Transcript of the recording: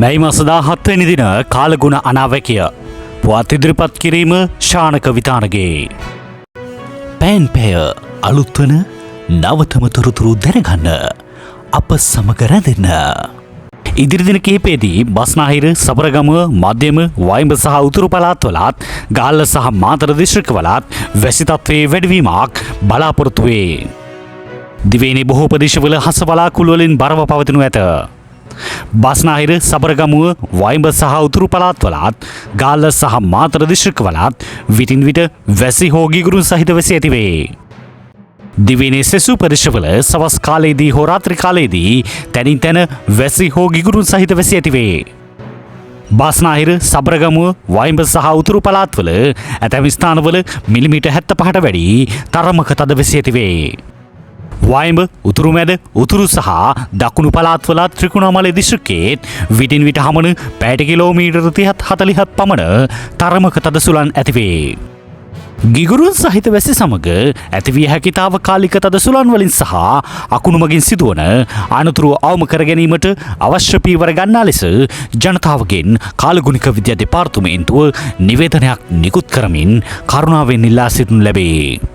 මැයි මාස 17 වෙනි දින කාලගුණ අනාවැකිය පුවත් ඉදිරිපත් කිරීම ශානක විතානගේ පෑන් පැය අලුත්වන නවතම තොරතුරු දැනගන්න අප සමග රැඳෙන්න. ඉදිරි දින කිහිපයේදී බස්නාහිර සබරගමුව මධ්‍යම වයිඹ සහ උතුරු පළාත්වලත් ගාල්ල සහ මාතර දිස්ත්‍රික්කවලත් වැසි තත්ත්වයේ වැඩිවීමක් බලාපොරොත්තු වේ. දිවයිනේ බොහෝ ප්‍රදේශවල හස වලාකුළු වලින් බරව පවතිනු ඇත. බස්නාහිර සබරගමුව වයිඹ සහ උතුරු පළාත්වලත් ගාල්ල සහ මාතර දිස්ත්‍රික්කවලත් විටින් විට වැසි හෝ ගිගුරුන් සහිත වැසි ඇතිවේ. දිවයිනේ සෙසු ප්‍රදේශවල සවස් කාලයේදී හෝ රාත්‍රී කාලයේදී තැනින් තැන වැසි හෝ ගිගුරුන් සහිත වැසි ඇතිවේ. බස්නාහිර සබරගමුව වයිඹ සහ උතුරු පළාත්වල ඇතැම් ස්ථානවල මිලිමීටර් 75ට වැඩි තරමක තද වැසි ඇතිවේ. වයිඹ උතුරු මැද උතුරු සහ දකුණු පළාත්වල ත්‍රිකුණාමලය දිස්ත්‍රික්කයේත් විටින් විට හමන පැයට කිලෝමීටර් 30-40ක් පමණ තරමක තද සුළං ඇතිවේ. ගිගුරුන් සහිත වැසි සමග ඇතිවිය හැකි තාවකාලික තද සුළං වලින් සහ අකුණු මගින් සිදුවන අනතුරු අවම කර ගැනීමට අවශ්‍ය පියවර ගන්නා ලෙස ජනතාවගෙන් කාලගුණික විද්‍යා දෙපාර්තමේන්තුව නිවේදනයක් නිකුත් කරමින් කරුණාවෙන් ඉල්ලා සිටිනු ලැබේ.